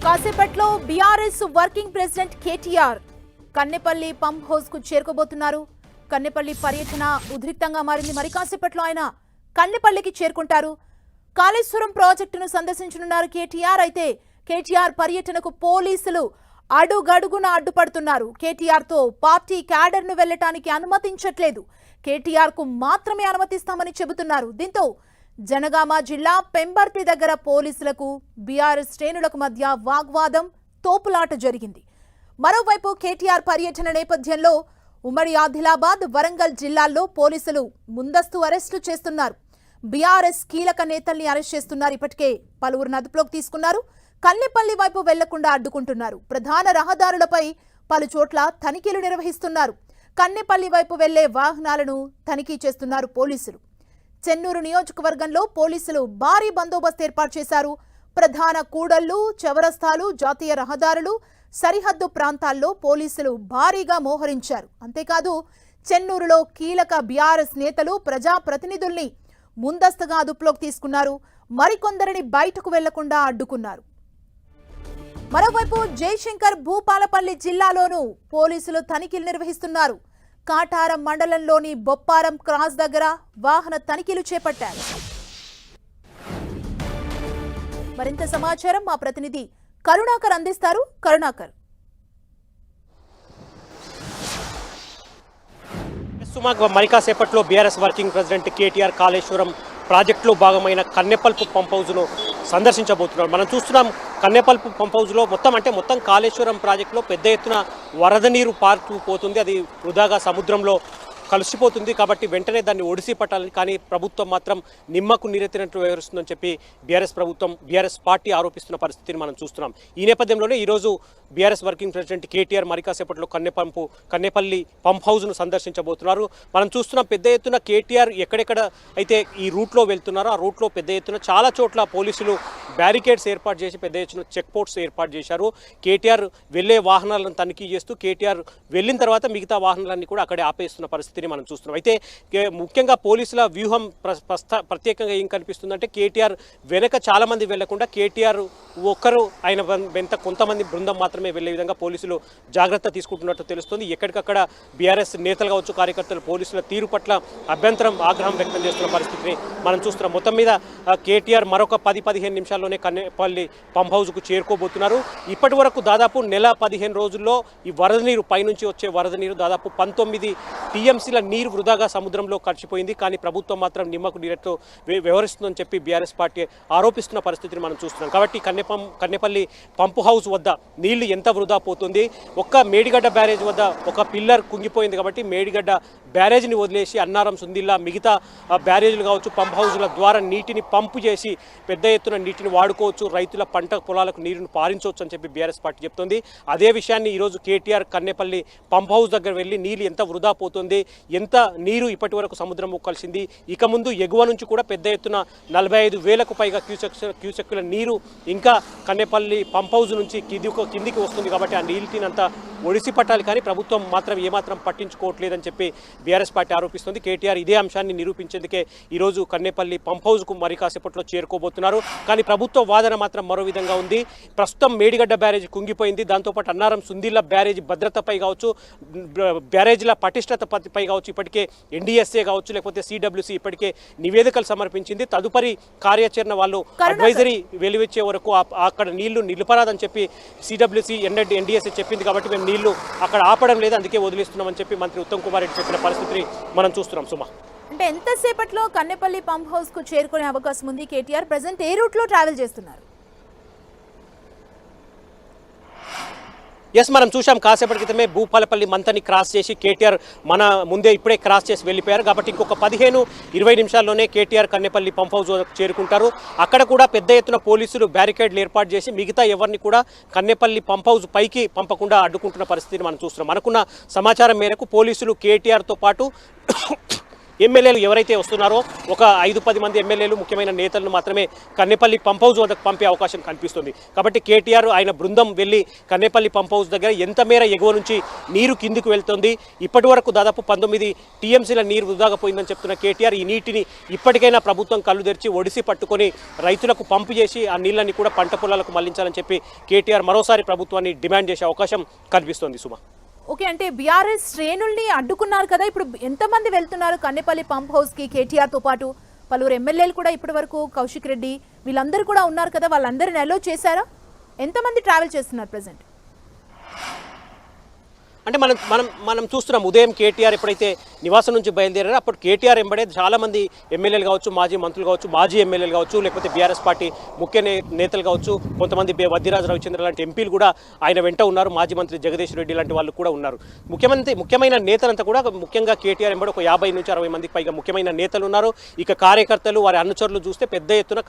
కాసేపట్లో BRS working president KTR Kannepalli pump house కు చేరుకోబోతున్నారు. కన్నెపల్లి పర్యటన ఉద్రిక్తంగా మారింది. మరి కాసేపట్లో ఆయన కన్నెపల్లికి చేరుకుంటారు. కాళేశ్వరం ప్రాజెక్టును సందర్శించనున్నారు కేటీఆర్. అయితే కేటీఆర్ పర్యటనకు పోలీసులు అడుగడుగున అడ్డుపడుతున్నారు. కేటీఆర్ తో పార్టీ క్యాడర్ ను వెళ్లటానికి అనుమతించట్లేదు. కేటీఆర్ కు మాత్రమే అనుమతిస్తామని చెబుతున్నారు. దీంతో జనగామ జిల్లా పెంబర్తి దగ్గర పోలీసులకు బీఆర్ఎస్ శ్రేణులకు మధ్య వాగ్వాదం, తోపులాట జరిగింది. మరోవైపు కేటీఆర్ పర్యటన నేపథ్యంలో ఉమ్మడి ఆదిలాబాద్, వరంగల్ జిల్లాల్లో పోలీసులు ముందస్తు అరెస్టు చేస్తున్నారు. బీఆర్ఎస్ కీలక నేతల్ని అరెస్ట్ చేస్తున్నారు. ఇప్పటికే పలువురిని అదుపులోకి తీసుకున్నారు. కన్నెపల్లి వైపు వెళ్లకుండా అడ్డుకుంటున్నారు. ప్రధాన రహదారులపై పలు చోట్ల తనిఖీలు నిర్వహిస్తున్నారు. కన్నెపల్లి వైపు వెళ్లే వాహనాలను తనిఖీ చేస్తున్నారు పోలీసులు. చెన్నూరు నియోజకవర్గంలో పోలీసులు భారీ బందోబస్తు ఏర్పాటు చేశారు. ప్రధాన కూడళ్లు, చౌరస్తాలు, జాతీయ రహదారులు, సరిహద్దు ప్రాంతాల్లో పోలీసులు భారీగా మోహరించారు. అంతేకాదు చెన్నూరులో కీలక బీఆర్ఎస్ నేతలు, ప్రజాప్రతినిధుల్ని ముందస్తుగా అదుపులోకి తీసుకున్నారు. మరికొందరిని బయటకు వెళ్లకుండా అడ్డుకున్నారు. మరోవైపు జయశంకర్ భూపాలపల్లి జిల్లాలోనూ పోలీసులు తనిఖీలు నిర్వహిస్తున్నారు. కాటారం మండలంలోని బొప్పారం క్రాస్ దగ్గర వాహన తనిఖీలు చేపట్టారు. మరింత సమాచారం మా ప్రతినిధి కరుణాకర్ అందిస్తారు. కరుణాకర్, మరి కాసేపట్లో BRS working president KTR Kaleshwaram ప్రాజెక్టులో భాగమైన కన్నెపల్పు పంప్ హౌస్ను సందర్శించబోతున్నారు. మనం చూస్తున్నాం కన్నెపల్పు పంప్ హౌస్లో మొత్తం కాళేశ్వరం ప్రాజెక్టులో పెద్ద ఎత్తున వరద నీరు పారుతూ పోతుంది. అది వృధాగా సముద్రంలో కలిసిపోతుంది. కాబట్టి వెంటనే దాన్ని ఒడిసి పట్టాలని, కానీ ప్రభుత్వం మాత్రం నిమ్మకు నీరెత్తినట్లు వ్యవహరిస్తుందని చెప్పి బీఆర్ఎస్ పార్టీ ఆరోపిస్తున్న పరిస్థితిని మనం చూస్తున్నాం. ఈ నేపథ్యంలోనే ఈరోజు బీఆర్ఎస్ వర్కింగ్ ప్రెసిడెంట్ కేటీఆర్ మరి కాసేపట్లో కన్నెపల్లి పంప్ హౌస్ను సందర్శించబోతున్నారు. మనం చూస్తున్నాం పెద్ద ఎత్తున కేటీఆర్ ఎక్కడెక్కడ అయితే ఈ రూట్లో వెళ్తున్నారో ఆ రూట్లో పెద్ద ఎత్తున చాలా చోట్ల పోలీసులు బ్యారికేడ్స్ ఏర్పాటు చేసి పెద్ద ఎత్తున చెక్ పోస్ట్స్ ఏర్పాటు చేశారు. కేటీఆర్ వెళ్లే వాహనాలను తనిఖీ చేస్తూ కేటీఆర్ వెళ్ళిన తర్వాత మిగతా వాహనాలన్నీ కూడా అక్కడే ఆపేస్తున్న పరిస్థితిని మనం చూస్తున్నాం. అయితే ముఖ్యంగా పోలీసుల వ్యూహం ప్రత్యేకంగా ఏం కనిపిస్తుందంటే కేటీఆర్ వెనక చాలా మంది వెళ్లకుండా కేటీఆర్ ఒక్కరు ఆయన వెంట కొంతమంది బృందం మాత్రమే వెళ్లే విధంగా పోలీసులు జాగ్రత్త తీసుకుంటున్నట్టు తెలుస్తుంది. ఎక్కడికక్కడ బీఆర్ఎస్ నేతలు కావచ్చు, కార్యకర్తలు పోలీసుల తీరు పట్ల ఆగ్రహం వ్యక్తం చేస్తున్న పరిస్థితిని మనం చూస్తున్నాం. మొత్తం మీద కేటీఆర్ మరొక 10-15 నిమిషాల్లోనే కన్నెపల్లి పంప్ హౌస్కు చేరుకోబోతున్నారు. ఇప్పటి వరకు దాదాపు నెల 15 రోజుల్లో ఈ వరద నీరు పైనుంచి వచ్చే వరద నీరు దాదాపు 19 టీఎంసీల నీరు వృధాగా సముద్రంలో కలిసిపోయింది. కానీ ప్రభుత్వం మాత్రం నిమ్మకు నీరెట్టు వ్యవహరిస్తుందని చెప్పి బీఆర్ఎస్ పార్టీ ఆరోపిస్తున్న పరిస్థితిని మనం చూస్తున్నాం. కాబట్టి కన్నెపల్లి పంపు హౌస్ వద్ద నీళ్లు ఎంత వృధా పోతుంది. ఒక్క మేడిగడ్డ బ్యారేజ్ వద్ద ఒక పిల్లర్ కుంగిపోయింది. కాబట్టి మేడిగడ్డ బ్యారేజ్ని వదిలేసి అన్నారం, సుందిల్లా మిగతా బ్యారేజ్లు కావచ్చు, పంప్ హౌజ్ల ద్వారా నీటిని పంపు చేసి పెద్ద ఎత్తున నీటిని వాడుకోవచ్చు, రైతుల పంట పొలాలకు నీరును పారించవచ్చు అని చెప్పి బీఆర్ఎస్ పార్టీ చెప్తుంది. అదే విషయాన్ని ఈరోజు కేటీఆర్ కన్నెపల్లి పంప్ హౌస్ దగ్గర వెళ్ళి నీళ్ళు ఎంత వృధా పోతుంది, ఎంత నీరు ఇప్పటి వరకు సముద్రం కలిసింది, ఇక ముందు ఎగువ నుంచి కూడా పెద్ద ఎత్తున 45,000కు పైగా క్యూసెక్కుల నీరు ఇంకా కన్నెపల్లి పంప్ హౌస్ నుంచి కిందికి వస్తుంది. కాబట్టి ఆ నీటిని అంతా ఒడిసి పట్టాలి. కానీ ప్రభుత్వం మాత్రం ఏమాత్రం పట్టించుకోవట్లేదని చెప్పి బీఆర్ఎస్ పార్టీ ఆరోపిస్తుంది. కేటీఆర్ ఇదే అంశాన్ని నిరూపించేందుకే ఈరోజు కన్నెపల్లి పంప్ హౌస్కు మరి కాసేపట్లో చేరుకోబోతున్నారు. కానీ ప్రభుత్వ వాదన మాత్రం మరో విధంగా ఉంది. ప్రస్తుతం మేడిగడ్డ బ్యారేజ్ కుంగిపోయింది. దాంతోపాటు అన్నారం, సుందిల్లా బ్యారేజ్ భద్రతపై కావచ్చు, బ్యారేజ్ల పటిష్టతపై కావచ్చు ఇప్పటికే ఎన్డీఎస్ఏ కావచ్చు లేకపోతే సిడబ్ల్యూసీ ఇప్పటికే నివేదికలు సమర్పించింది. తదుపరి కార్యాచరణ వాళ్ళు అడ్వైజరీ వెలువచ్చే వరకు అక్కడ నీళ్లు నిలుపరాదని చెప్పి సిడబ్ల్యూసీ ఎన్డీఎస్ఏ చెప్పింది. కాబట్టి మేము నీళ్లు అక్కడ ఆపడం లేదు, అందుకే వదిలిస్తున్నామని చెప్పి మంత్రి ఉత్తమ్ కుమార్ రెడ్డి చెప్పిన పరిస్థితిని మనం చూస్తున్నాం. సుమా, అంటే ఎంతసేపట్లో కన్నెపల్లి పంప్ హౌస్ కు చేరుకునే అవకాశం ఉంది? కేటీఆర్ ప్రెసెంట్ ఏ రూట్ లో ట్రావెల్ చేస్తున్నారు? మనం చూసాం కాసేపటి క్రితమే భూపాలపల్లి మంతని క్రాస్ చేసి కేటీఆర్ మన ముందే ఇప్పుడే క్రాస్ చేసి వెళ్ళిపోయారు. కాబట్టి ఇంకొక 15-20 నిమిషాల్లోనే కేటీఆర్ కన్నెపల్లి పంప్ హౌస్ చేరుకుంటారు. అక్కడ కూడా పెద్ద ఎత్తున పోలీసులు బ్యారికేడ్లు ఏర్పాటు చేసి మిగతా ఎవరిని కూడా కన్నెపల్లి పంప్ హౌస్ పైకి పంపకుండా అడ్డుకుంటున్న పరిస్థితిని మనం చూస్తున్నాం. మనకున్న సమాచారం మేరకు పోలీసులు కేటీఆర్తో పాటు ఎమ్మెల్యేలు ఎవరైతే వస్తున్నారో ఒక 5-10 మంది ఎమ్మెల్యేలు ముఖ్యమైన నేతలను మాత్రమే కన్నెపల్లి పంప్ హౌస్ వద్దకు పంపే అవకాశం కనిపిస్తుంది. కాబట్టి కేటీఆర్ ఆయన బృందం వెళ్ళి కన్నెపల్లి పంప్ హౌస్ దగ్గర ఎంత మేర ఎగువ నుంచి నీరు కిందికి వెళ్తుంది, ఇప్పటి వరకు దాదాపు 19 టీఎంసీల నీరు వృధాగా పోయిందని చెప్తున్న కేటీఆర్ ఈ నీటిని ఇప్పటికైనా ప్రభుత్వం కళ్ళు తెరిచి ఒడిసి పట్టుకొని రైతులకు పంపు చేసి ఆ నీళ్ళని కూడా పంట పొలాలకు మళ్లించాలని చెప్పి కేటీఆర్ మరోసారి ప్రభుత్వాన్ని డిమాండ్ చేసే అవకాశం కనిపిస్తోంది. సుమ, ఓకే, అంటే బీఆర్ఎస్ శ్రేణుల్ని అడ్డుకున్నారు కదా, ఇప్పుడు ఎంతమంది వెళ్తున్నారు కన్నెపల్లి పంప్ హౌస్ కి కేటీఆర్ తో పాటు? పలువురు ఎమ్మెల్యేలు కూడా ఇప్పటి వరకు, కౌశిక్ రెడ్డి వీళ్ళందరూ కూడా ఉన్నారు కదా, వాళ్ళందరిని అలో చేశారా? ఎంతమంది ట్రావెల్ చేస్తున్నారు ప్రెసెంట్? అంటే మనం చూస్తున్నాం ఉదయం కేటీఆర్ ఎప్పుడైతే నివాసం నుంచి బయలుదేరారో అప్పుడు కేటీఆర్ ఎంబడే చాలామంది ఎమ్మెల్యేలు కావచ్చు, మాజీ మంత్రులు కావచ్చు, మాజీ ఎమ్మెల్యేలు కావచ్చు, లేకపోతే బీఆర్ఎస్ పార్టీ ముఖ్య నేతలు కావచ్చు, కొంతమంది వద్దిరాజు రవిచంద్ర లాంటి ఎంపీలు కూడా ఆయన వెంట ఉన్నారు. మాజీ మంత్రి జగదీష్ రెడ్డి లాంటి వాళ్ళు కూడా ఉన్నారు. ముఖ్యమైన నేతలంతా కూడా ముఖ్యంగా కేటీఆర్ ఎంబడి ఒక 50 నుంచి 60 మందికి పైగా ముఖ్యమైన నేతలు ఉన్నారు. ఇక కార్యకర్తలు, వారి అనుచరులు చూస్తే పెద్ద ఎత్తున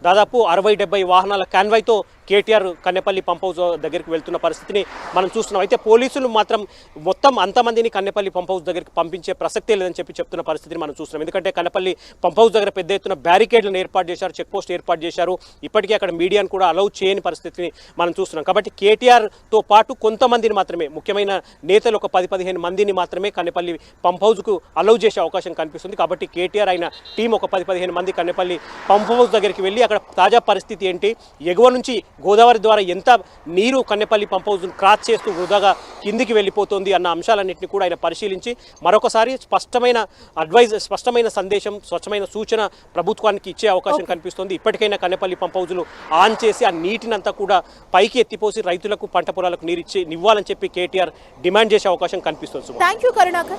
దాదాపు 60-70 వాహనాల కాన్వాయ్తో కేటీఆర్ కన్నెపల్లి పంప్ హౌస్ దగ్గరికి వెళ్తున్న పరిస్థితిని మనం చూస్తున్నాం. అయితే పోలీసులు మాత్రం మొత్తం అంతమందిని కన్నెపల్లి పంప్ హౌస్ దగ్గరికి పంపించే ప్రసక్తే లేదని చెప్తున్న పరిస్థితిని మనం చూస్తున్నాం. ఎందుకంటే కన్నెపల్లి పంప్ హౌస్ దగ్గర పెద్ద ఎత్తున బ్యారికేడ్లను ఏర్పాటు చేశారు, చెక్ పోస్ట్ ఏర్పాటు చేశారు. ఇప్పటికీ అక్కడ మీడియాను కూడా అలౌ చేయని పరిస్థితిని మనం చూస్తున్నాం. కాబట్టి కేటీఆర్తో పాటు కొంతమందిని మాత్రమే, ముఖ్యమైన నేతలు ఒక 10-15 మందిని మాత్రమే కన్నెపల్లి పంప్ హౌస్కు అలౌ చేసే అవకాశం కనిపిస్తుంది. కాబట్టి కేటీఆర్ అయిన టీం ఒక 10-15 మంది కన్నెపల్లి పంప్ హౌస్ దగ్గరికి వెళ్ళి అక్కడ తాజా పరిస్థితి ఏంటి, ఎగువ నుంచి గోదావరి ద్వారా ఎంత నీరు కన్నెపల్లి పంప్ హౌస్ను క్రాస్ చేస్తూ వృధాగా కిందికి వెళ్ళిపోతుంది అన్న అంశాలన్నింటినీ కూడా ఆయన పరిశీలించి మరొకసారి స్పష్టమైన సందేశం, స్వచ్ఛమైన సూచన ప్రభుత్వానికి ఇచ్చే అవకాశం కనిపిస్తుంది. ఇప్పటికైనా కన్నెపల్లి పంప్ హౌజులు ఆన్ చేసి ఆ నీటినంతా కూడా పైకి ఎత్తిపోసి రైతులకు, పంట పొలాలకు నీరిచ్చి నివ్వాలని చెప్పి కేటీఆర్ డిమాండ్ చేసే అవకాశం కనిపిస్తుంది. Thank you Karunakar.